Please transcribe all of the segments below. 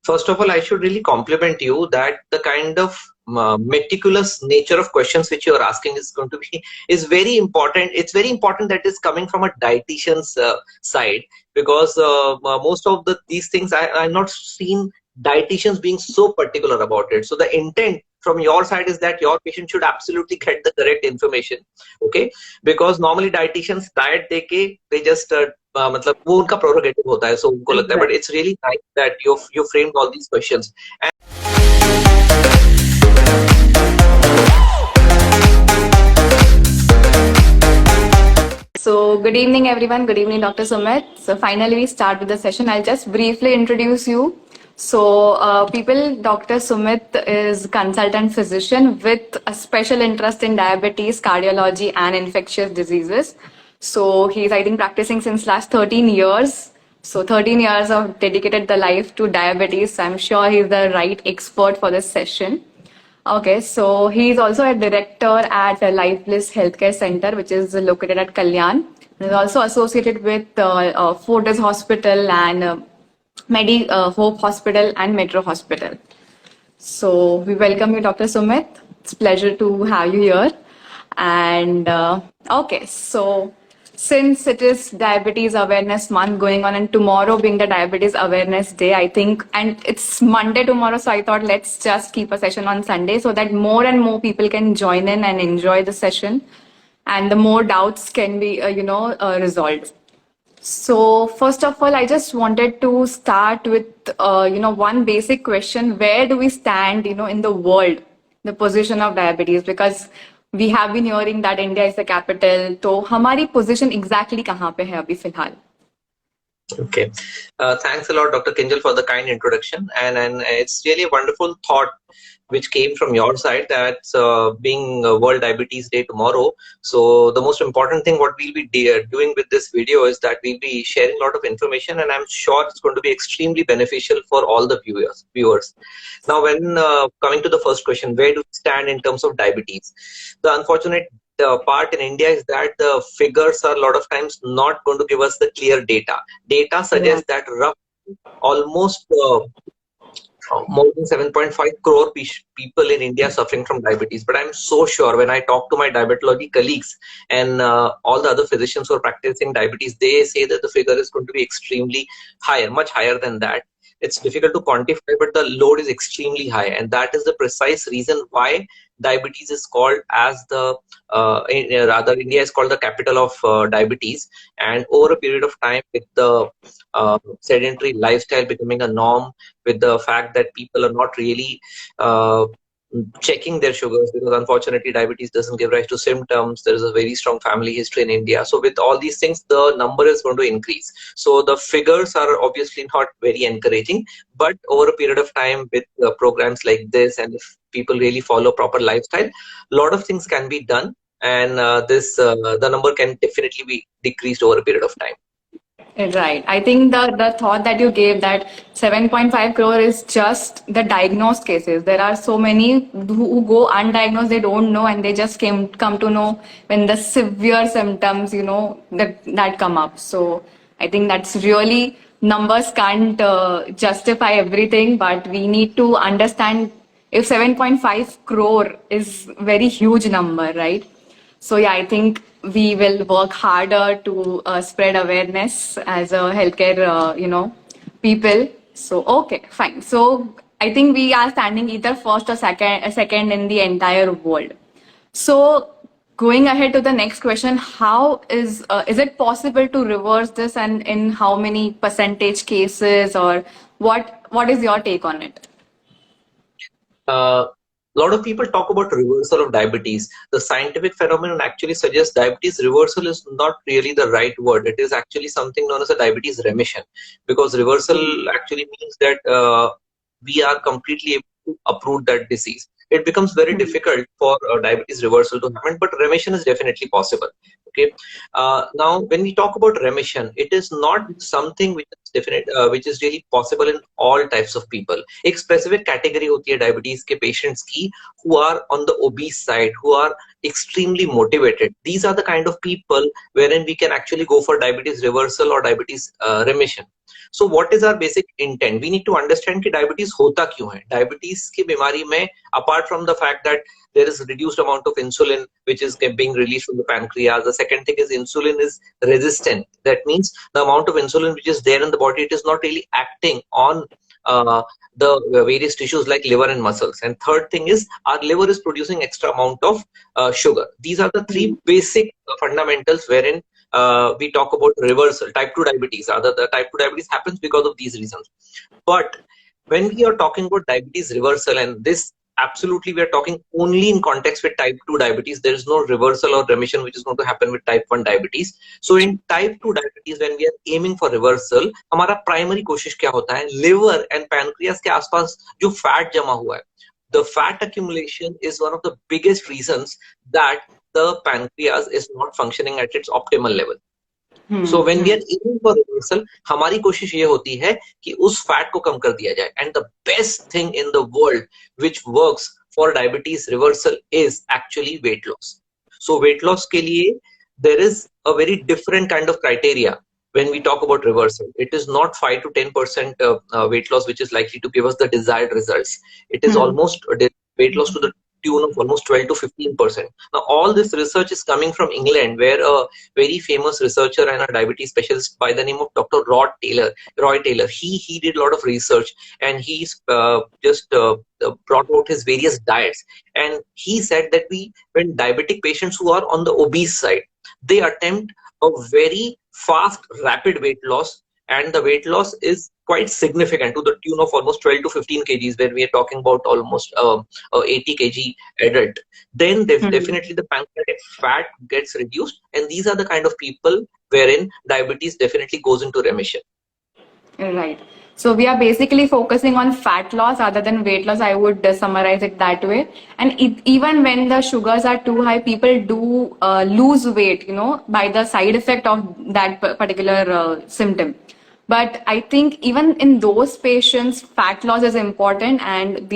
First of all, I should really compliment you that the kind of meticulous nature of questions which you are asking is very important. It's very important that is coming from a dietitian's side, because most of these things I'm not seen dietitians being so particular about it. So the intent from your side is that your patient should absolutely get the correct information, okay? Because normally dietitians diet they just मतलब वो उनका prerogative होता है, so उनको लगता है, but it's really nice that you framed all these questions. So good evening everyone, good evening Dr. Sumit. So finally we start with the session. I'll just briefly introduce you. So Dr. Sumit is consultant physician with a special interest in diabetes, cardiology and infectious diseases. So he's, I think, practicing since last 13 years. So 13 years of dedicated the life to diabetes. So I'm sure he's the right expert for this session. Okay, so he's also a director at Life Bliss Healthcare Center, which is located at Kalyan. He's also associated with Fortis Hospital and Medi Hope Hospital and Metro Hospital. So we welcome you, Dr. Sumit. It's a pleasure to have you here. And okay, so since it is Diabetes Awareness Month going on and tomorrow being the Diabetes Awareness Day, I think, and it's Monday tomorrow, so I thought let's just keep a session on Sunday so that more and more people can join in and enjoy the session and the more doubts can be, resolved. So first of all, I just wanted to start with, one basic question. Where do we stand, in the world, the position of diabetes? Because we have been hearing that India is the capital. So, हमारी position exactly कहाँ पे है अभी फिलहाल? Okay, thanks a lot, Dr. Kinjal, for the kind introduction, and it's really a wonderful thought which came from your side, that being World Diabetes Day tomorrow. So the most important thing what we'll be doing with this video is that we'll be sharing a lot of information, and I'm sure it's going to be extremely beneficial for all the viewers. Now, when coming to the first question, where do we stand in terms of diabetes? The unfortunate part in India is that the figures are a lot of times not going to give us the clear data. Data suggests that roughly almost more than 7.5 crore people in India suffering from diabetes. But I'm so sure when I talk to my diabetology colleagues and all the other physicians who are practicing diabetes, they say that the figure is going to be extremely higher, much higher than that. It's difficult to quantify, but the load is extremely high, and that is the precise reason why diabetes is called as the India is called the capital of diabetes. And over a period of time, with the sedentary lifestyle becoming a norm, with the fact that people are not really checking their sugars, because unfortunately diabetes doesn't give rise to symptoms. There is a very strong family history in India. So with all these things, the number is going to increase. So the figures are obviously not very encouraging, but over a period of time with programs like this, and if people really follow proper lifestyle, a lot of things can be done, and the number can definitely be decreased over a period of time. Right. I think the thought that you gave, that 7.5 crore is just the diagnosed cases. There are so many who go undiagnosed, they don't know, and they just come to know when the severe symptoms, that come up. So I think that's really, numbers can't justify everything, but we need to understand if 7.5 crore is very huge number, right? So yeah, I think we will work harder to spread awareness as a healthcare, people. So okay, fine. So I think we are standing either first or second in the entire world. So going ahead to the next question, how is it possible to reverse this, and in how many percentage cases, or what is your take on it? A lot of people talk about reversal of diabetes. The scientific phenomenon actually suggests diabetes reversal is not really the right word. It is actually something known as a diabetes remission, because reversal actually means that we are completely able to uproot that disease. It becomes very difficult for diabetes reversal to happen, but remission is definitely possible. Okay. Now, when we talk about remission, it is not something which is which is really possible in all types of people. एक specific category होती है diabetes के patients की who are on the obese side, who are extremely motivated. These are the kind of people wherein we can actually go for diabetes reversal or diabetes remission. So what is our basic intent? We need to understand कि diabetes होता क्यों है. Diabetes की बीमारी में apart from the fact that there is reduced amount of insulin which is being released from the pancreas. The second thing is insulin is resistant. That means the amount of insulin which is there in the body, it is not really acting on the various tissues like liver and muscles. And third thing is our liver is producing extra amount of sugar. These are the three basic fundamentals wherein we talk about reversal. Type 2 diabetes. The type 2 diabetes happens because of these reasons. But when we are talking about diabetes reversal, and this absolutely we are talking only in context with type 2 diabetes, there is no reversal or remission which is going to happen with type 1 diabetes. So in type 2 diabetes, when we are aiming for reversal, हमारा primary कोशिश क्या होता है, liver and pancreas के आसपास जो fat जमा हुआ है, the fat accumulation is one of the biggest reasons that the pancreas is not functioning at its optimal level. So when we are aiming for reversal, हमारी कोशिश ये होती है कि उस फैट को कम कर दिया जाए. And the best thing in the world which works for diabetes reversal is actually weight loss. So weight loss के लिए there is a very different kind of criteria when we talk about reversal. It is not 5 to 10% weight loss which is likely to give us the desired results. It is almost weight loss to the tune of almost 12 to 15%. Now, all this research is coming from England, where a very famous researcher and a diabetes specialist by the name of Dr. Roy Taylor, he did a lot of research, and he just brought out his various diets. And he said that when diabetic patients who are on the obese side, they attempt a very fast, rapid weight loss, and the weight loss is quite significant to the tune of almost 12 to 15 kgs, where we are talking about almost 80 kg adult. Then definitely the pancreatic fat gets reduced, and these are the kind of people wherein diabetes definitely goes into remission. Right. So we are basically focusing on fat loss rather than weight loss. I would summarize it that way. And even when the sugars are too high, people do lose weight, by the side effect of that particular symptom. But I think even in those patients, fat loss is important, and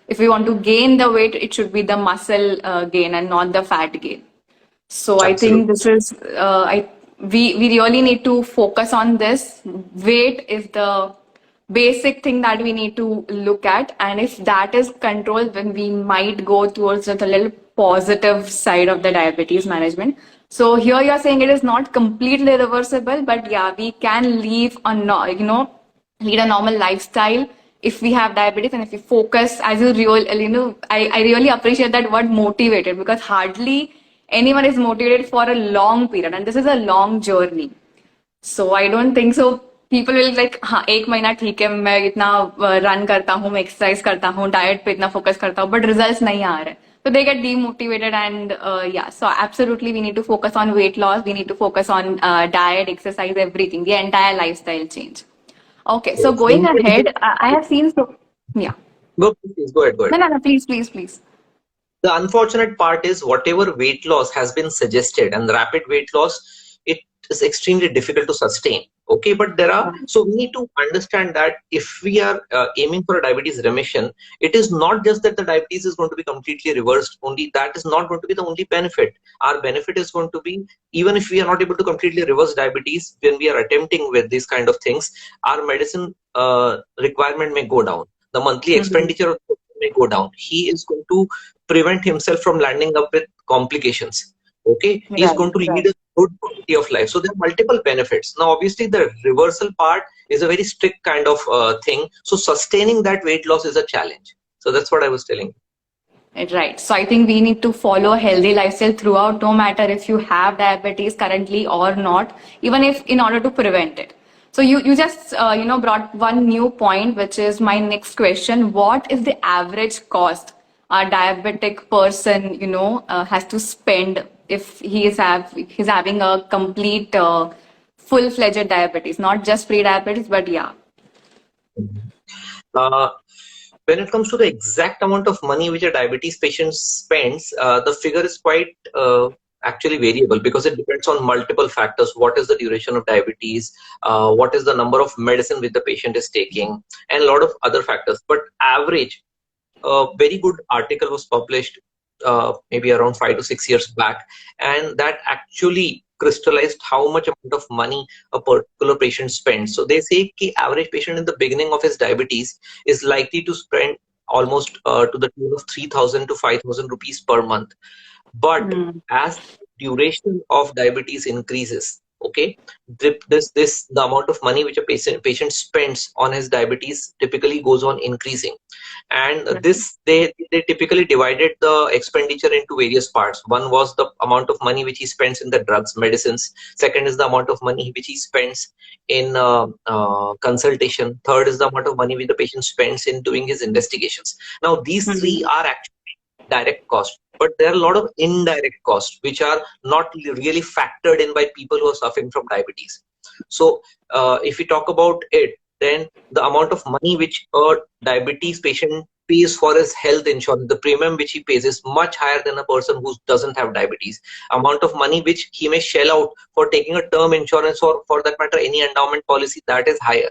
if we want to gain the weight, it should be the muscle gain and not the fat gain. So I think this is we really need to focus on this. Weight is the basic thing that we need to look at, and if that is controlled, then we might go towards the little positive side of the diabetes management. So here you are saying it is not completely reversible, but yeah, we can lead a normal lifestyle if we have diabetes, and if we focus as a real, I really appreciate that word motivated, because hardly anyone is motivated for a long period, and this is a long journey. So I don't think so. People will like, हाँ एक महीना ठीक है, मैं इतना run करता हूँ, मैं एक्सरसाइज करता हूँ, डाइट पे इतना फोकस करता हूँ, but results नहीं आ रहे. So they get demotivated, and yeah, so absolutely we need to focus on weight loss. We need to focus on diet, exercise, everything, the entire lifestyle change. Okay, so going ahead, I have seen yeah. Go ahead. No, please. The unfortunate part is whatever weight loss has been suggested, and the rapid weight loss, it is extremely difficult to sustain. Okay, but so we need to understand that if we are aiming for a diabetes remission, it is not just that the diabetes is going to be completely reversed. Only that is not going to be the only benefit. Our benefit is going to be, even if we are not able to completely reverse diabetes, when we are attempting with these kind of things, our medicine requirement may go down. The monthly expenditure may go down. He is going to prevent himself from landing up with complications. Okay, he is going to lead a good quality of life. So there are multiple benefits. Now, obviously, the reversal part is a very strict kind of thing. So sustaining that weight loss is a challenge. So that's what I was telling you. Right. So I think we need to follow a healthy lifestyle throughout, no matter if you have diabetes currently or not, even if in order to prevent it. So you just brought one new point, which is my next question. What is the average cost a diabetic person has to spend if he's having a complete full-fledged diabetes, not just pre-diabetes, but yeah. When it comes to the exact amount of money which a diabetes patient spends, the figure is quite actually variable because it depends on multiple factors. What is the duration of diabetes? What is the number of medicine which the patient is taking? And a lot of other factors. But average, a very good article was published maybe around 5 to 6 years back, and that actually crystallized how much amount of money a particular patient spends. So they say the average patient in the beginning of his diabetes is likely to spend almost to the tune of 3,000 to 5,000 rupees per month. But Mm. as duration of diabetes increases, okay, the amount of money which a patient spends on his diabetes typically goes on increasing. And Right. this they typically divided the expenditure into various parts. One was the amount of money which he spends in the drugs, medicines. Second is the amount of money which he spends in consultation. Third is the amount of money which the patient spends in doing his investigations. Now these three Mm. are actually direct costs, but there are a lot of indirect costs which are not really factored in by people who are suffering from diabetes. So if we talk about it, then the amount of money which a diabetes patient pays for his health insurance, the premium which he pays is much higher than a person who doesn't have diabetes. Amount of money which he may shell out for taking a term insurance, or for that matter any endowment policy, that is higher.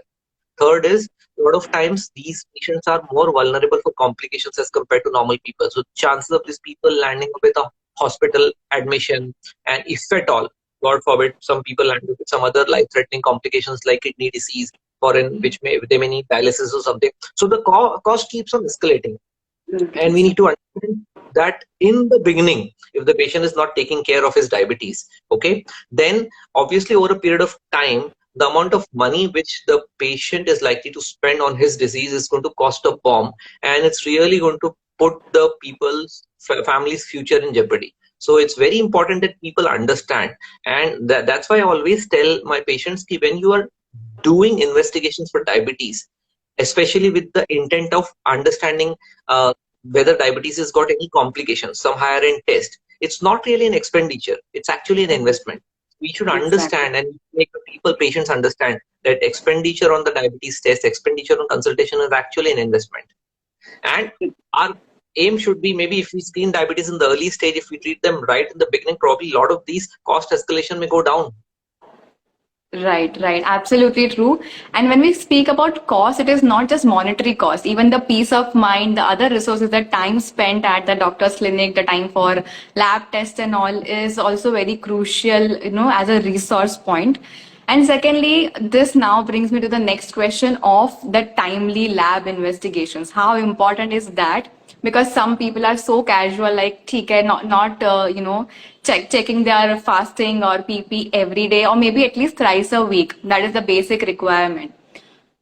Third is, a lot of times these patients are more vulnerable for complications as compared to normal people. So chances of these people landing up with a hospital admission, and if at all, God forbid, some people land up with some other life-threatening complications like kidney disease, or in which they may need dialysis or something. So the cost keeps on escalating. And we Increasing. need to understand that in the beginning, if the patient is not taking care of his diabetes, okay, then obviously over a period of time, the amount of money which the patient is likely to spend on his disease is going to cost a bomb, and it's really going to put the people's family's future in jeopardy. So it's very important that people understand, and that's why I always tell my patients that when you are doing investigations for diabetes, especially with the intent of understanding whether diabetes has got any complications, some higher end test. It's not really an expenditure. It's actually an investment. We should Exactly. understand and make the patients understand that expenditure on the diabetes test, expenditure on consultation is actually an investment. And our aim should be, maybe if we screen diabetes in the early stage, if we treat them right in the beginning, probably a lot of these cost escalation may go down. Right, right. Absolutely true. And when we speak about cost, it is not just monetary cost. Even the peace of mind, the other resources, the time spent at the doctor's clinic, the time for lab tests and all is also very crucial, as a resource point. And secondly, this now brings me to the next question of the timely lab investigations. How important is that? Because some people are so casual, like ठीक है, not checking their fasting or pp every day, or maybe at least thrice a week. That is the basic requirement,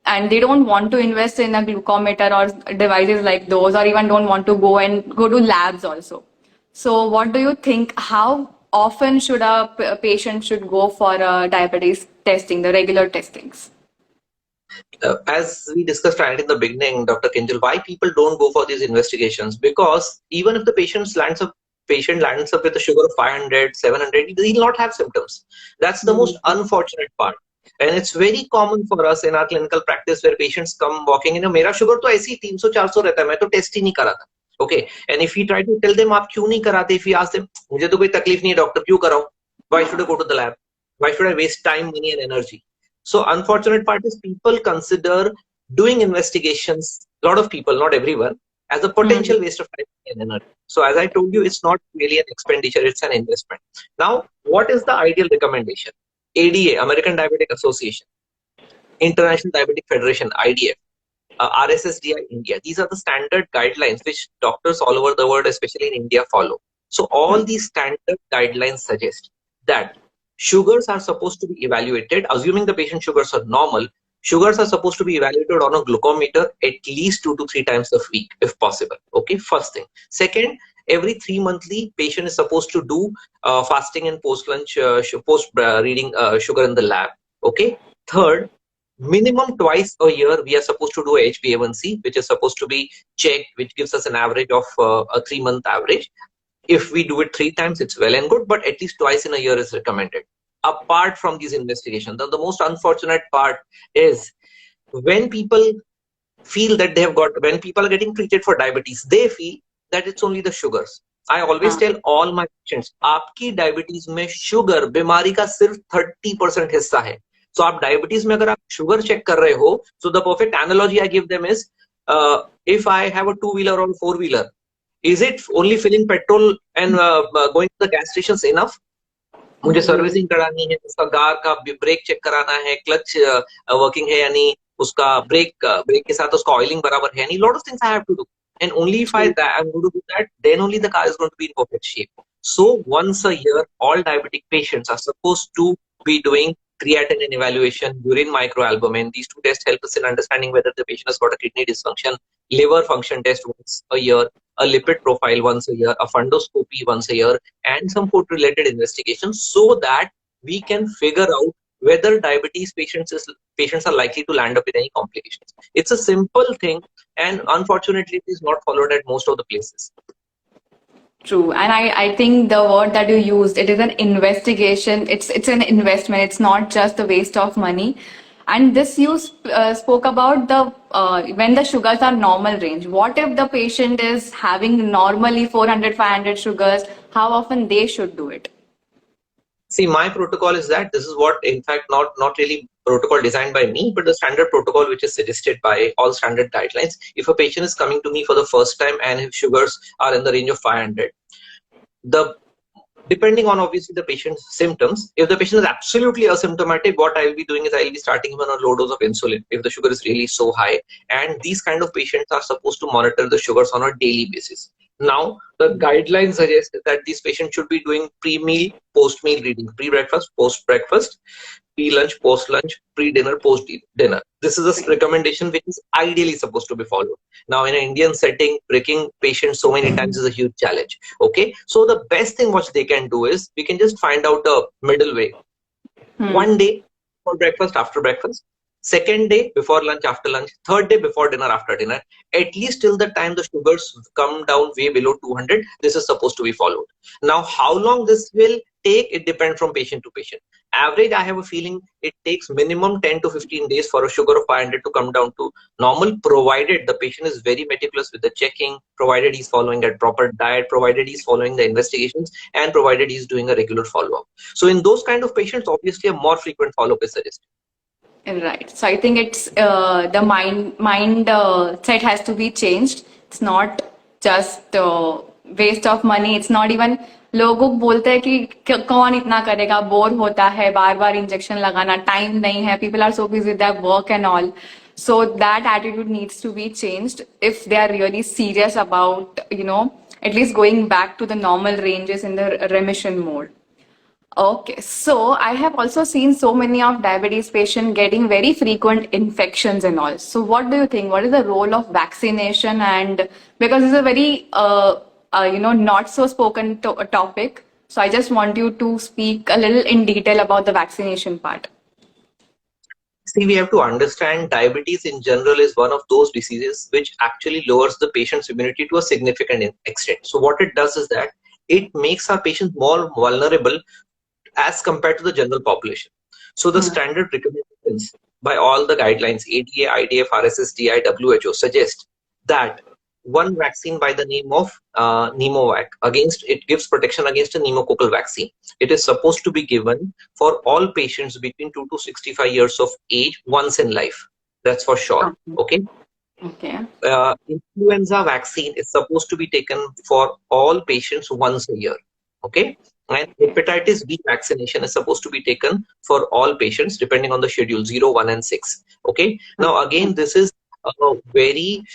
and they don't want to invest in a glucometer or devices like those, or even don't want to go to labs also. So what do you think, how often should a patient should go for diabetes testing, the regular testings? As we discussed right in the beginning, Dr. Kinjal, why people don't go for these investigations? Because even if the patient lands up with a sugar of 500, 700, he will not have symptoms. That's the most unfortunate part. And it's very common for us in our clinical practice where patients come walking in, मेरा sugar तो ऐसे ही 300-400 रहता है, मैं तो test ही नहीं करा था. Okay, and if we try to tell them आप क्यों नहीं कराते, if we ask them, मुझे तो कोई तकलीफ नहीं है डॉक्टर, क्यों कराऊं? Why should I go to the lab? Why should I waste time, money and energy? So unfortunate part is people consider doing investigations, a lot of people, not everyone, as a Hmm. potential waste of time and energy. So as I told you, it's not really an expenditure, it's an investment. Now, what is the ideal recommendation? ADA, American Diabetic Association, International Diabetic Federation, IDF, RSSDI India. These are the standard guidelines which doctors all over the world, especially in India, follow. So all these standard guidelines suggest that sugars are supposed to be evaluated, assuming the patient sugars are normal. Sugars are supposed to be evaluated on a glucometer at least 2 to 3 times a week, if possible. Okay, first thing. Second, every 3 monthly, patient is supposed to do fasting and post lunch, post reading sugar in the lab. Okay. Third, minimum twice a year we are supposed to do a HbA1c, which is supposed to be checked, which gives us an average of a 3 month average. If we do it 3 times, it's well and good, but at least twice in a year is recommended. Apart from these investigations, the most unfortunate part is when people feel that when people are getting treated for diabetes, they feel that it's only the sugars. I always tell all my patients, आपकी diabetes में sugar बीमारी का सिर्फ 30% हिस्सा है. So आप diabetes में अगर आप शुगर चेक कर रहे हो, so the perfect analogy I give them is, if I have a two-wheeler or four-wheeler, is it only filling petrol and going to the gas stations enough? मुझे servicing करानी है, उसका कार का brake check कराना है, clutch working है या नहीं, उसका ब्रेक के साथ उसका ऑयलिंग बराबर है नहीं. Lot of things I have to do, and only if I'm going to do that, then only the car is going to be in perfect shape. So once a year, all diabetic patients are supposed to be doing creatinine evaluation, urine microalbumin. These two tests help us in understanding whether the patient has got a kidney dysfunction, liver function test once a year, a lipid profile once a year, a fundoscopy once a year, and some food related investigations, so that we can figure out whether diabetes patients are likely to land up with any complications. It's a simple thing, and unfortunately it is not followed at most of the places. True, and I think the word that you used, it is an investigation. It's an investment. It's not just a waste of money. And this you spoke about the when the sugars are normal range. What if the patient is having normally 400, 500 sugars? How often they should do it? See, my protocol is that this is what, in fact, not really protocol designed by me, but the standard protocol which is suggested by all standard guidelines. If a patient is coming to me for the first time and his sugars are in the range of 500, depending on obviously the patient's symptoms, if the patient is absolutely asymptomatic, what I will be doing is I will be starting him on a low dose of insulin if the sugar is really so high. And these kind of patients are supposed to monitor the sugars on a daily basis. Now, the guidelines suggest that these patients should be doing pre-meal, post-meal reading, pre-breakfast, post-breakfast, pre-lunch, post-lunch, pre-dinner, post-dinner. This is a recommendation which is ideally supposed to be followed. Now, in an Indian setting, breaking patients so many times is a huge challenge. Okay, so the best thing what they can do is we can just find out the middle way. One day for breakfast, after breakfast. Second day before lunch, after lunch. Third day before dinner, after dinner. At least till the time the sugars come down way below 200, this is supposed to be followed. Now, how long this will take, it depends from patient to patient. Average, I have a feeling it takes minimum 10 to 15 days for a sugar of 500 to come down to normal, provided the patient is very meticulous with the checking, provided he's following a proper diet, provided he's following the investigations, and provided he's doing a regular follow-up. So in those kind of patients, obviously a more frequent follow-up is suggested. Right. So I think it's the mind set has to be changed. It's not just waste of money. It's not even लोगों बोलते हैं कि कौन इतना करेगा, bore होता है, बार बार injection लगाना, टाइम नहीं है, people are so busy with their work and all. So that attitude needs to be changed if they are really serious about, at least going back to the normal ranges in the remission mode. Okay, so I have also seen so many of diabetes patients getting very frequent infections and all. So what do you think? What is the role of vaccination? And because it's a very, not so spoken topic. So I just want you to speak a little in detail about the vaccination part. See, we have to understand diabetes in general is one of those diseases which actually lowers the patient's immunity to a significant extent. So what it does is that it makes our patients more vulnerable as compared to the general population. So the standard recommendations by all the guidelines, ADA, IDF, RSSDI, WHO, suggest that one vaccine by the name of Pneumovac, it gives protection against a pneumococcal vaccine. It is supposed to be given for all patients between 2 to 65 years of age once in life. That's for sure. Okay. Influenza vaccine is supposed to be taken for all patients once a year. Okay. And hepatitis B vaccination is supposed to be taken for all patients depending on the schedule 0, 1 and 6. Okay. Now again, this is a very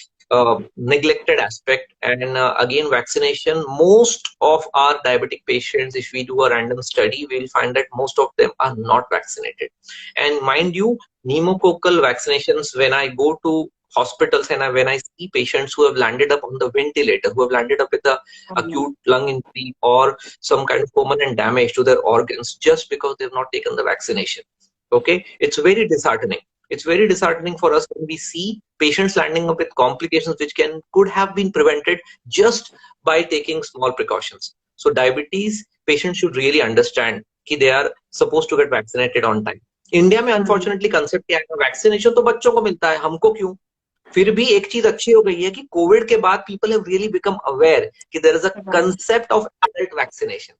neglected aspect, and again, vaccination, most of our diabetic patients, if we do a random study, we'll find that most of them are not vaccinated. And mind you, pneumococcal vaccinations, when I go to hospitals and when I see patients who have landed up on the ventilator, who have landed up with a acute lung injury or some kind of permanent damage to their organs just because they've not taken the vaccination. Okay, it's very disheartening. It's very disheartening for us when we see patients landing up with complications which could have been prevented just by taking small precautions. So diabetes patients should really understand that they are supposed to get vaccinated on time. India में unfortunately concept क्या है, vaccination तो बच्चों को मिलता है, हमको क्यों? फिर भी एक चीज अच्छी हो गई है कि कोविड के बाद people have really become aware कि there is a Right. Concept of adult vaccination.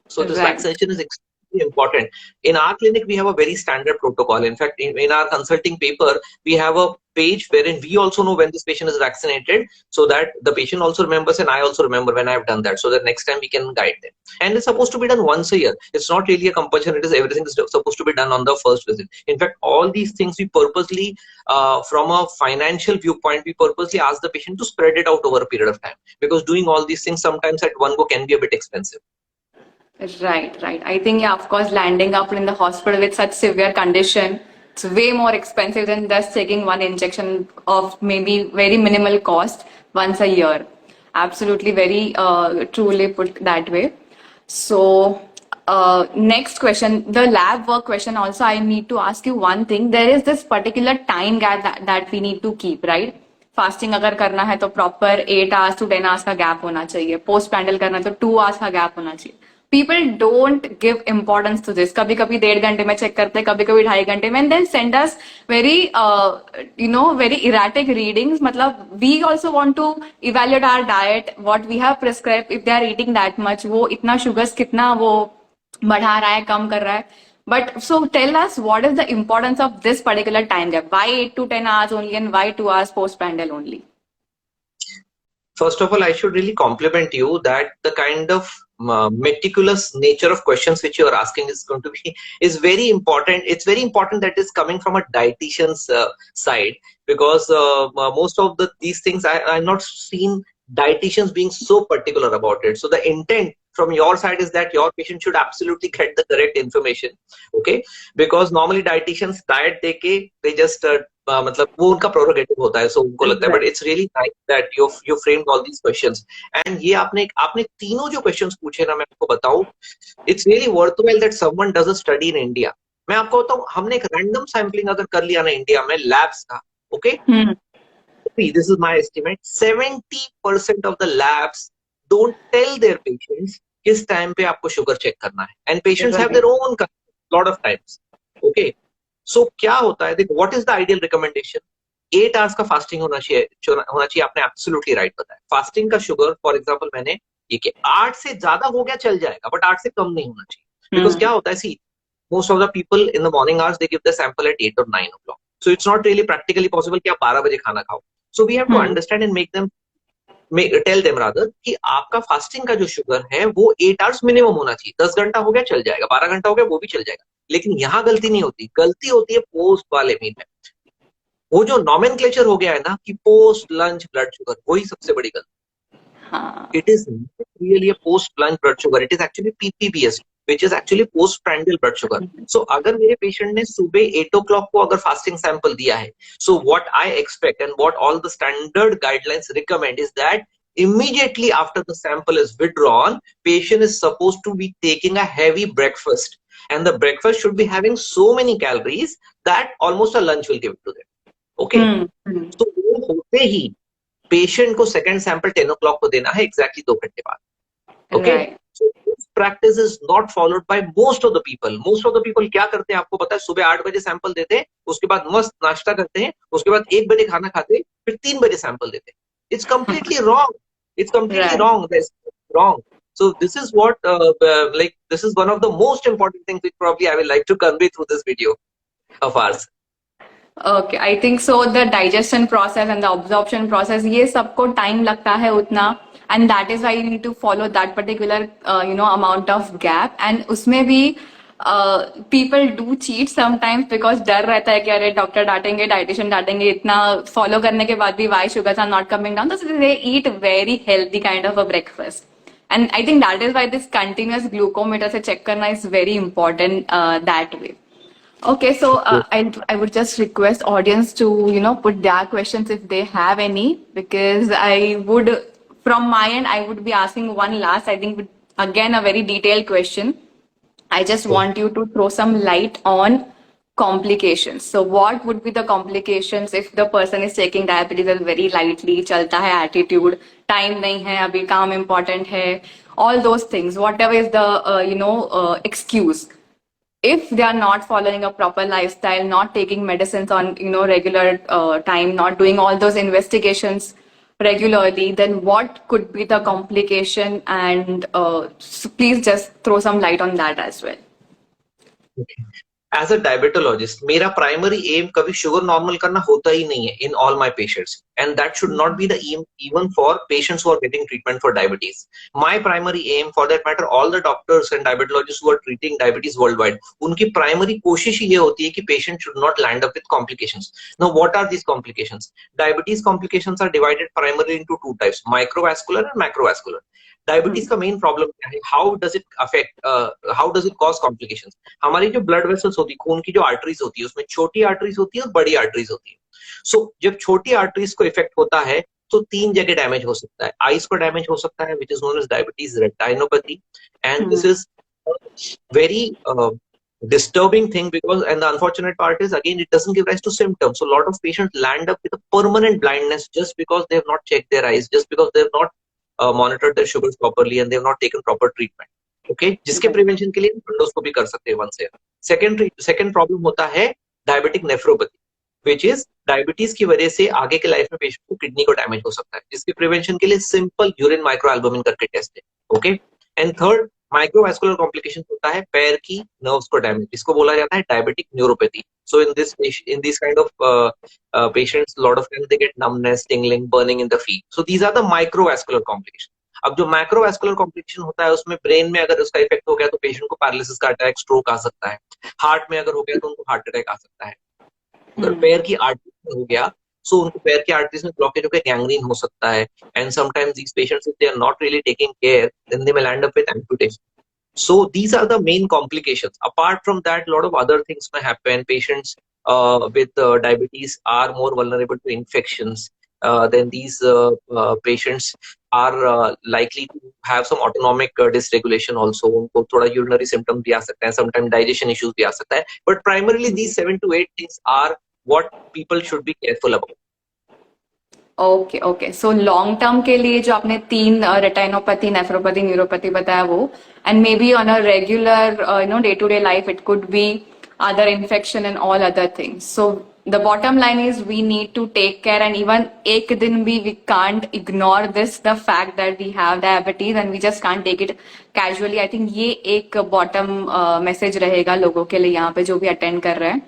So this Right. vaccination is extremely important. In our clinic, we have a very standard protocol. In fact, in our consulting paper, we have a page wherein we also know when this patient is vaccinated, so that the patient also remembers and I also remember when I have done that, so that next time we can guide them. And it's supposed to be done once a year. It's not really a compulsion. It is everything is supposed to be done on the first visit. In fact, all these things we purposely, from a financial viewpoint, we purposely ask the patient to spread it out over a period of time, because doing all these things sometimes at one go can be a bit expensive. Right, right. I think, yeah, of course, landing up in the hospital with such severe condition, it's way more expensive than just taking one injection of maybe very minimal cost once a year. Absolutely, very truly put that way. So, next question, the lab work question. Also, I need to ask you one thing. There is this particular time gap that we need to keep, right? Fasting अगर करना है तो proper 8 hours to 10 hours का gap होना चाहिए. Post pandal करना है तो 2 hours का गैप होना चाहिए. People don't give importance to this. कभी कभी 1.5 घंटे में चेक करते हैं, कभी कभी 2.5 घंटे में, and then send us very very erratic readings. मतलब we also want to evaluate our diet, what we have prescribe. If they are eating that much, वो इतना शुगर्स कितना वो बढ़ा रहा है, कम कर रहा है. But so tell us, what is the importance of this particular time gap? Why 8 to 10 hours only, and why 2 hours post-pandal only? First of all, I should really compliment you that the kind of meticulous nature of questions which you are asking is going to be is very important. It's very important that is coming from a dietitian's side, because most of these things I've not seen dietitians being so particular about it. So the intent from your side is that your patient should absolutely get the correct information, okay? Because normally dietitians diet deke they just मतलब वो उनका prerogative होता है, सो उनको लगता है. But it's really nice that you framed all these questions. And ये आपने तीनों जो क्वेश्चंस पूछे ना, मैं आपको बताऊं, it's really worthwhile that someone does a study in India. मैं आपको बताऊं, हमने एक रैंडम सैंपलिंग अगर कर लिया ना इंडिया में लैब्स का, okay, this is my estimate, 70% of the labs don't tell their patients किस टाइम पे आपको शुगर चेक करना है. And patients have their own lot of times, okay. So क्या होता है, देखो, what is the ideal recommendation? 8 hours का फास्टिंग होना चाहिए. आपने एब्सोल्युटली राइट बताया. फास्टिंग का शुगर, फॉर एग्जांपल, मैंने ये कि 8 से ज्यादा हो गया चल जाएगा, बट 8 से कम नहीं होना चाहिए. बिकॉज क्या होता है, see, most of the people in the morning hours they give the sample at 8 or 9 o'clock. So it's not really practically possible कि आप 12 बजे खाना खाओ. So we have to understand and tell them rather कि आपका fasting का जो sugar है वो 8 hours मिनिमम होना चाहिए. 10 घंटा हो गया चल जाएगा, 12 घंटा हो गया वो भी चल जाएगा. लेकिन यहाँ गलती नहीं होती, गलती होती है पोस्ट वाले मील में. वो जो नॉमेनक्लेचर हो गया है ना कि पोस्ट लंच ब्लड शुगर, वही सबसे बड़ी गलती. It is not really a post lunch blood sugar, it is actually PPBS, which is actually post prandial blood sugar. So अगर मेरे पेशेंट ने सुबह 8 o'clock को अगर फास्टिंग सैंपल दिया है, so what I expect and what all the standard guidelines recommend is that immediately after the sample is withdrawn, patient is supposed to be taking a heavy breakfast, and the breakfast should be having so many calories that almost a lunch will give it to them, okay? So वो होते ही patient को second sample 10 o'clock को देना है, exactly 2 घंटे बाद, okay? So this practice is not followed by most of the people. Most of the people क्या करते हैं आपको पता है, सुबह 8 बजे सैंपल देते हैं, उसके बाद मस्त नाश्ता करते हैं, उसके बाद 1 बजे खाना खाते हैं, फिर 3 बजे सैंपल देते हैं. It's completely wrong. It's completely wrong. That's wrong. So this is what like this is one of the most important things which probably I will like to convey through this video of ours. Okay, I think so. The digestion process and the absorption process, ये सबको time लगता है उतना, and that is why you need to follow that particular amount of gap. And उसमें भी people do cheat sometimes because डर रहता है कि अरे डॉक्टर डांटेंगे, डाइटिशियन डांटेंगे, इतना फॉलो करने के बाद भी why sugars are not coming down. So they eat very healthy kind of a breakfast. And I think that is why this continuous glucometer से check करना is very important that way. Okay, so I would just request audience to put their questions if they have any, because I would, from my end, I would be asking one last, I think again a very detailed question. I just want you to throw some light on complications. So what would be the complications if the person is taking diabetes very lightly, chalta hai attitude, time nahi hai, abhi काम important hai, all those things, whatever is the excuse. if they are not following a proper lifestyle, not taking medicines on regular time, not doing all those investigations regularly, then what could be the complication? And so please just throw some light on that as well. As a diabetologist मेरा primary aim कभी sugar normal करना होता ही नहीं है in all my patients and that should not be the aim even for patients who are getting treatment for diabetes my primary aim for that matter all the doctors and diabetologist who are treating diabetes worldwide उनकी primary कोशिश ये होती है कि patient should not land up with complications now what are these complications diabetes complications are divided primarily into two types microvascular and macrovascular diabetes का main problem क्या है how does it affect how does it cause complications हमारी जो blood vessels होती है खून की जो आर्टरीज होती है उसमें छोटी आर्टरीज होती है और बड़ी आर्टरीज होती है सो जब छोटी आर्टरीज को इफेक्ट होता है तो तीन जगह डैमेज हो सकता है आईज को डैमेज हो सकता है which is known as diabetes retinopathy and this is very disturbing thing because and the unfortunate part is again it doesn't give rise to symptoms so a lot of patients land up with a permanent blindness just because they have not checked their eyes just because they have not monitored their sugars properly and they have not taken proper treatment okay जिसके prevention के लिए endoscopy कर सकते हैं one से second problem होता है diabetic nephropathy which is diabetes की वजह से आगे के लाइफ में पेशेंट को किडनी को डैमेज हो सकता है जिसके प्रिवेंशन के लिए सिंपल यूरिन माइक्रोएल्बुमिन करके टेस्ट है okay and third microvascular complication होता है पैर की नर्व्स को डैमेज इसको बोला जाता है diabetic neuropathy so in this kind of patients a lot of times they get numbness tingling burning in the feet so these are the microvascular complications अब जो मैक्रोवैस्कुलर कॉम्प्लिकेशन होता है उसमें ब्रेन में अगर उसका इफेक्ट हो गया तो पेशेंट को पैरालिसिस का अटैक स्ट्रोक आ सकता है हार्ट में अगर हो गया तो उनको हार्ट अटैक आ सकता है अगर पैर की आर्टरी में हो गया सो उनको पैर की आर्टरीज में ब्लॉकेज होकर गैंग्रीन हो सकता है and sometimes these patients if they are not really taking care then they may land up with amputation so these are the main complications apart from that a lot of other things may happen patients with diabetes are more vulnerable to infections then these patients are likely to have some autonomic dysregulation also उनको थोड़ा urinary symptoms भी आ सकते हैं sometimes digestion issues भी आ सकता है but primarily these 7 to 8 things are what people should be careful about okay okay so long term के लिए जो आपने तीन रेटाइनोपैथी नेफ्रोपैथी न्यूरोपैथी बताया वो and maybe on a regular day to day life it could be other infection and all other things so the bottom line is we need to take care and even ek din bhi we can't ignore this the fact that we have diabetes and we just can't take it casually I think ये एक bottom message रहेगा लोगों के लिए यहाँ पे जो भी attend कर रहे हैं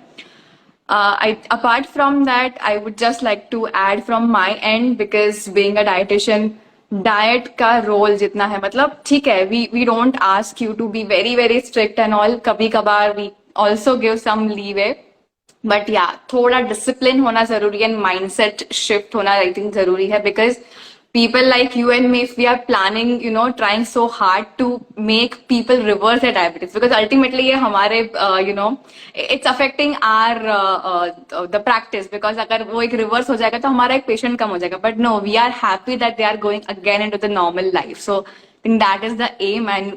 apart from that, I would just like to add from my end because being a dietitian, diet का रोल जितना है मतलब ठीक है we don't ask you to be very very strict and all कभी कभार we also give some leeway but या थोड़ा डिसिप्लिन होना जरूरी है माइंडसेट शिफ्ट होना आई थिंक जरूरी है because people like you and me if we are planning trying so hard to make people reverse their diabetes because ultimately ये हमारे it's affecting our the practice because अगर वो एक reverse हो जाएगा तो हमारा एक patient कम हो जाएगा but no we are happy that they are going again into the normal life so I think that is the aim and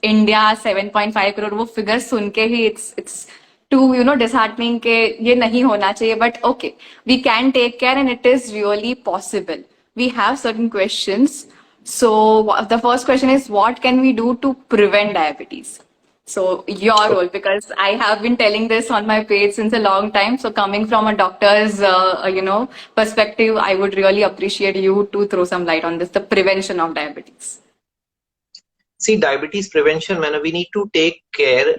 India 7.5 crore वो figure सुन के ही it's to disheartening के ये नहीं होना चाहिए but okay we can take care and it is really possible we have certain questions so the first question is what can we do to prevent diabetes so your role because I have been telling this on my page since a long time so coming from a doctor's perspective I would really appreciate you to throw some light on this the prevention of diabetes. See, diabetes prevention, man, we need to take care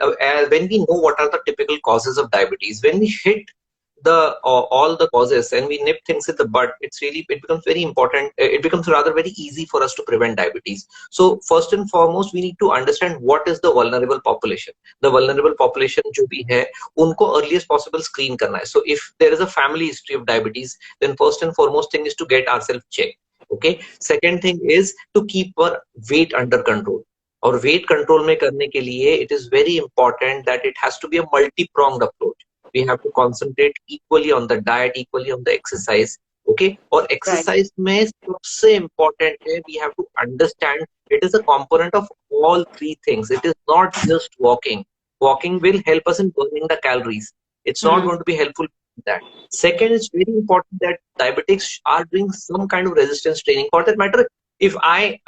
when we know what are the typical causes of diabetes. When we hit all the causes and we nip things in the bud, it becomes very important. It becomes rather very easy for us to prevent diabetes. So first and foremost, we need to understand what is the vulnerable population. The vulnerable population जो भी है, उनको earliest possible screen करना है. So if there is a family history of diabetes, then first and foremost thing is to get ourselves checked. Okay. Second thing is to keep our weight under control. और weight control में करने के लिए it is very important that it has to be a multi pronged approach we have to concentrate equally on the diet equally on the exercise okay और exercise में सबसे important है we have to understand it is a component of all three things it is not just walking will help us in burning the calories it's not going to be helpful in that second it's very important that diabetics are doing some kind of resistance training for that matter if I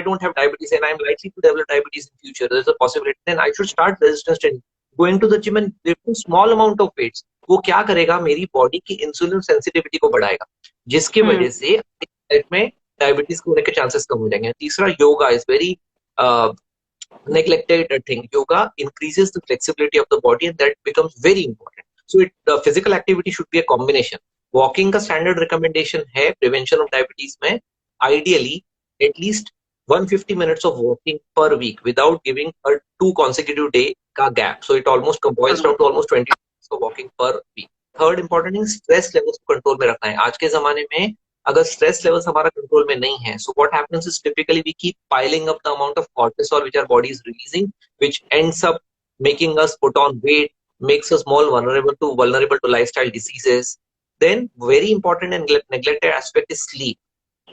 don't have diabetes and I'm likely to develop diabetes in future, there's a possibility, then I should start resistance training. Going to the gym and lifting small amount of weights, वो क्या करेगा, मेरी body की insulin sensitivity को बढ़ाएगा, जिसकी वजह से लाइफ में डायबिटीज होने के चांसेस कम हो जाएंगे। तीसरा, yoga is very neglected thing. Yoga increases the flexibility of the body and that becomes very important. So physical activity should be a combination. Walking का standard recommendation है prevention of diabetes में, ideally at least 150 minutes of walking per week without giving a 2 consecutive day का gap. So it almost boils down to almost 20 minutes of walking per week. Third important thing, stress levels को control में रखना है। आज के जमाने में अगर स्ट्रेस लेवल्स हमारा कंट्रोल में नहीं है, so what happens is typically we keep piling up the amount of cortisol which our body is releasing, which ends up making us put on weight, makes us more vulnerable to lifestyle diseases. Then very important and neglected aspect is sleep.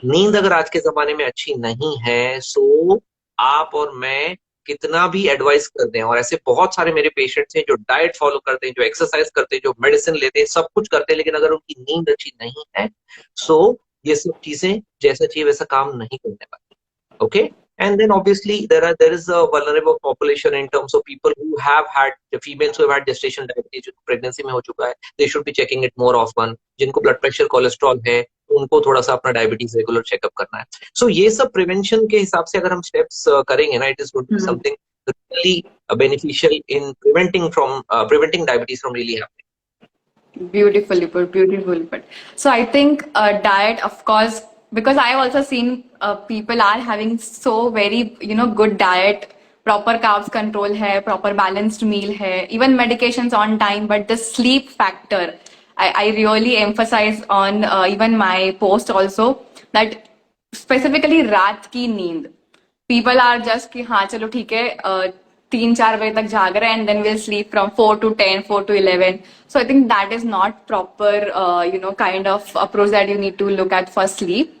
नींद अगर आज के जमाने में अच्छी नहीं है, सो आप और मैं कितना भी एडवाइस कर दें, और ऐसे बहुत सारे मेरे पेशेंट्स हैं जो डाइट फॉलो करते हैं, जो एक्सरसाइज करते हैं, जो मेडिसिन लेते हैं, सब कुछ करते हैं, लेकिन अगर उनकी नींद अच्छी नहीं है, सो ये सब चीजें जैसा चाहिए वैसा काम नहीं करने वाली। Okay, and then obviously there is a vulnerable population in terms of people who have had, the females who have had gestational diabetes, जिनको प्रेगनेंसी में हो चुका है, they should be checking it more often. जिनको blood pressure cholesterol है, उनको थोड़ा सा अपना डायबिटीज रेगुलर चेकअप करना है। सो ये सब प्रिवेंशन के हिसाब से अगर हम स्टेप्स करेंगे ना, it is going to be something really beneficial in preventing diabetes from really happening. Beautifully put, beautifully put. So I think diet, of course, because I've also seen people are having so very, good diet, proper carbs control hai, proper balanced meal hai, even medications on time, but the sleep factor, I really emphasize on even my post also, that specifically रात की नींद, people are just कि हाँ चलो ठीक है 3-4 बजे तक जाग रहे हैं and then we'll sleep from 4 to 10, 4 to 11. So I think that is not proper, kind of approach that you need to look at for sleep.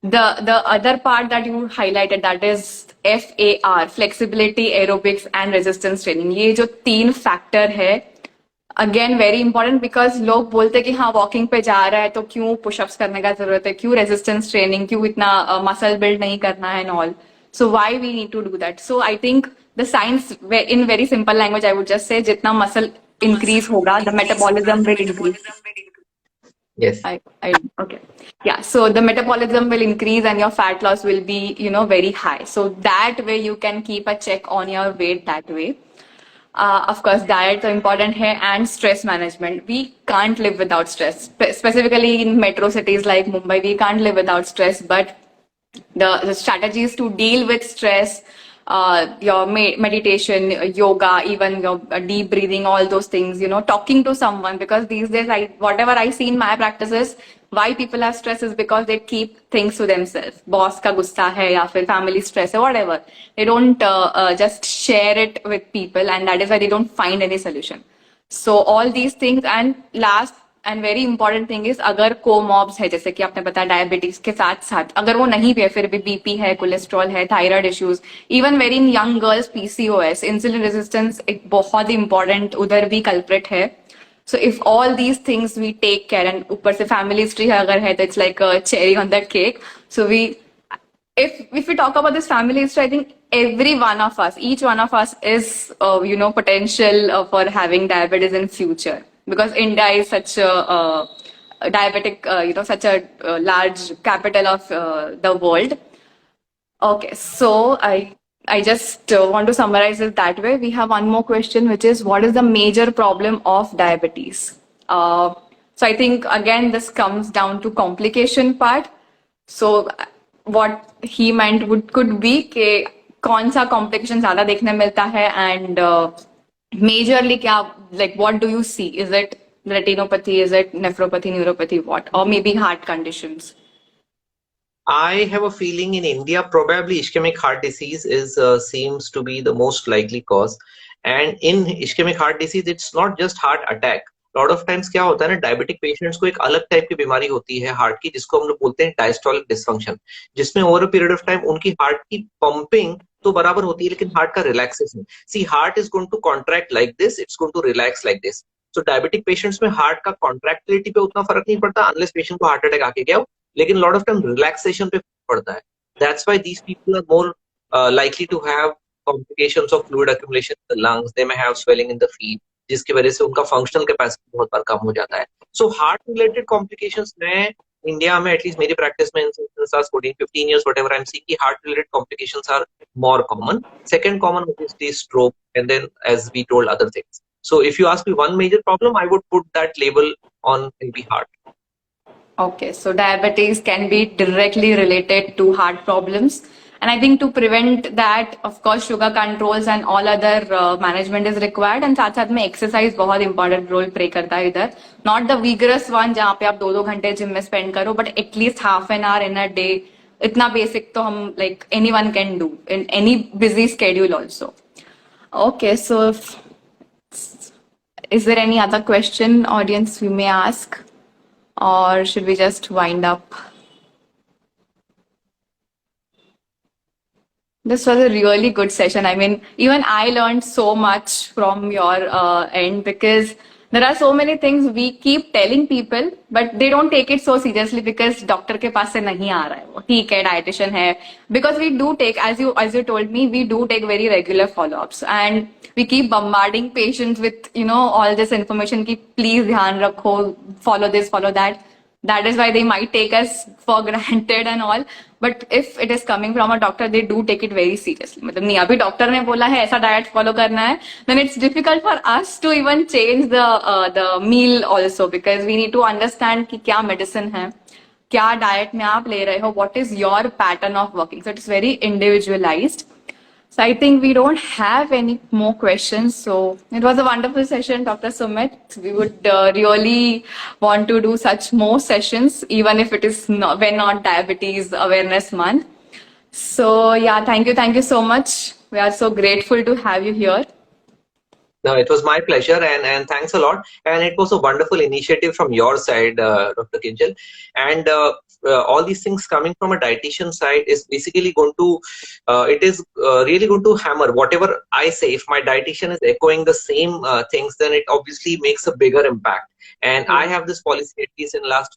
The other part that you highlighted, that is FAR, flexibility, aerobics and resistance training. ये जो 3 factor है, again very important, because लोग बोलते हैं कि हाँ walking पे जा रहा है तो क्यों पुशअप्स करने का जरूरत है, क्यों रेजिस्टेंस ट्रेनिंग, क्यों इतना मसल बिल्ड नहीं करना है and all. So why we need to do that? So I think the science in very simple language I would just say, जितना मसल इंक्रीज होगा the metabolism will increase. Yes. Okay. Yeah. So the metabolism will increase and your fat loss will be, very high. So that way you can keep a check on your weight that way. Of course, diet is important here, and stress management. We can't live without stress. Specifically in metro cities like Mumbai, we can't live without stress. But the strategies to deal with stress, your meditation, yoga, even your deep breathing, all those things, talking to someone, because these days, whatever I see in my practice is, why people have stress is because they keep things to themselves. Boss ka gussa hai ya fir family stress hai, whatever. They don't just share it with people, and that is why they don't find any solution. So all these things, and last and very important thing is, अगर कोमॉब्स है, जैसे कि आपने बताया diabetes के साथ साथ अगर वो नहीं भी है, फिर भी बीपी है, कोलेस्ट्रॉल है, thyroid issues, even very in young girls PCOS, insulin resistance एक बहुत ही इंपॉर्टेंट उधर भी कल्प्रिट है. So if all these things we take care, and ऊपर से family history अगर है तो it's like a cherry on that cake. So if we talk about this family history, I think every one of us, each one of us is potential for having diabetes in future, because India is such a diabetic, such a large capital of the world. Okay, so I just want to summarize it that way. We have one more question, which is, what is the major problem of diabetes? So I think again this comes down to complication part. So what he meant could be कि कौन सा complication ज़्यादा देखने मिलता है, and majorly क्या, like what do you see? Is it retinopathy? Is it nephropathy, neuropathy, what? Or maybe heart conditions? I have a feeling in India, probably ischemic heart disease is seems to be the most likely cause. And in ischemic heart disease, it's not just heart attack. Lot of times क्या होता है ना, diabetic patients को एक अलग type की बीमारी होती है हार्ट की, जिसको हम लोग बोलते हैं डायस्टोलिक डिसफंक्शन, जिसमें over a period of time उनकी हार्ट की पंपिंग तो बराबर होती है, लेकिन हार्ट का relaxation, see heart is going to contract like this, it's going to relax like this. So diabetic patients में हार्ट का कॉन्ट्रैक्टिलिटी पे उतना फर्क नहीं पड़ता अनलेस पेशेंट को हार्ट अटैक आके गया हो, लेकिन लॉट ऑफ टाइम रिलैक्सेशन पे पड़ता है. That's why these people are more likely to have complications of fluid accumulation in the lungs, they may have swelling in the feet, जिसकी वजह से उनका functional capacity बहुत बार कम हो जाता है. So heart related complications में India में at least मेरी practice में since last 14-15 years whatever I'm seeing कि heart related complications are more common. Second common obviously is stroke, and then as we told other things. So if you ask me one major problem, I would put that label on maybe heart. Okay, so diabetes can be directly related to heart problems. And I think to prevent that, of course, sugar controls and all other management is required. And साथ साथ में exercise बहुत important role play करता है इधर. Not the vigorous one जहाँ पे आप 2-2 घंटे gym में spend करो, but at least half an hour in a day. इतना basic तो हम like anyone can do in any busy schedule also. Okay, so is there any other question, audience, we may ask? Or should we just wind up? This was a really good session. I mean, even I learned so much from your end, because there are so many things we keep telling people, but they don't take it so seriously because doctor के पास से नहीं आ रहा है वो. ठीक है, dietitian है. Because we do take, as you told me, we do take very regular follow-ups, and we keep bombarding patients with all this information कि please ध्यान रखो, follow this, follow that. That is why they might take us for granted and all. But if it is coming from a doctor, they do take it very seriously. मतलब नहीं, अभी doctor ने बोला है ऐसा diet follow करना है, then it's difficult for us to even change the meal also, because we need to understand कि क्या medicine है, क्या diet में आप ले रहे हो, what is your pattern of working. So it's very individualized. So I think we don't have any more questions. So it was a wonderful session, Dr. Sumit. We would really want to do such more sessions, even if it is not, when not Diabetes Awareness Month. So yeah, thank you so much. We are so grateful to have you here. No, it was my pleasure, and thanks a lot. And it was a wonderful initiative from your side, Dr. Kinjal. And all these things coming from a dietitian side is basically going to, it is really going to hammer whatever I say. If my dietitian is echoing the same things, then it obviously makes a bigger impact. And I have this policy at least in last,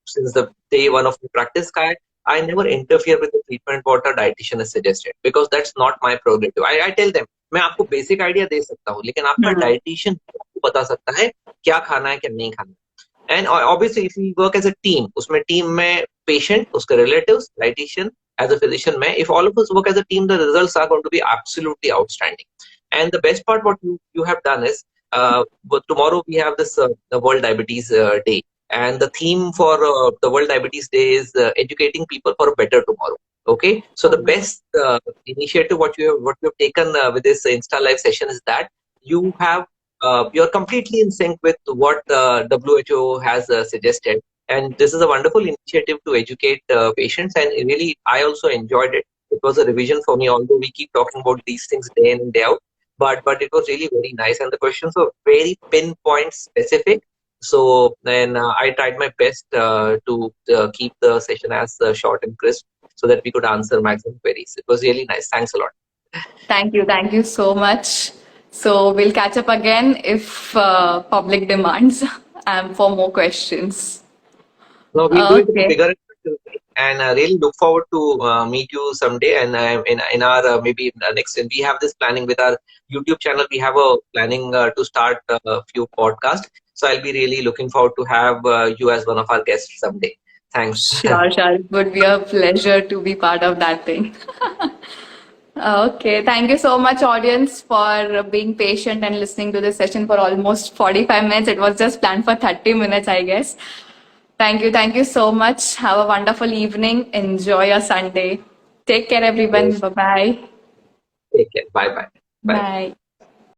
since the day one of the practice guide, I never interfere with the treatment what a dietitian has suggested, because that's not my prerogative. I tell them, मैं आपको basic idea दे सकता हूँ, लेकिन आपका dietitian आपको बता सकता है क्या खाना है क्या नहीं खाना. And obviously if you work as a team, उसमें टीम में पेशेंट, उसके relatives, dietitian, as a physician में, if all of us work as a team, the results are going to be absolutely outstanding. And the best part what you have done is, tomorrow we have this the World Diabetes Day, and the theme for the World Diabetes Day is educating people for a better tomorrow. Okay, so the best initiative what you have taken with this Insta Live session is that you have you're completely in sync with what WHO has suggested, and this is a wonderful initiative to educate patients. And really, I also enjoyed it. It was a revision for me, although we keep talking about these things day in and day out. But it was really very nice, and the questions were very pinpoint specific. So then I tried my best to keep the session as short and crisp, so that we could answer maximum queries. It was really nice. Thanks a lot. Thank you so much. So we'll catch up again if public demands for more questions. No, we'll do it in Okay. bigger and really look forward to meet you someday. And in our maybe next, we have this planning with our YouTube channel. We have a planning to start a few podcasts. So I'll be really looking forward to have you as one of our guests someday. Thanks. Sure. It would be a pleasure to be part of that thing. Okay, thank you so much, audience, for being patient and listening to this session for almost 45 minutes. It was just planned for 30 minutes, I guess. Thank you so much. Have a wonderful evening. Enjoy your Sunday. Take care, everyone. Yes. Bye-bye. Take care. Bye. Bye.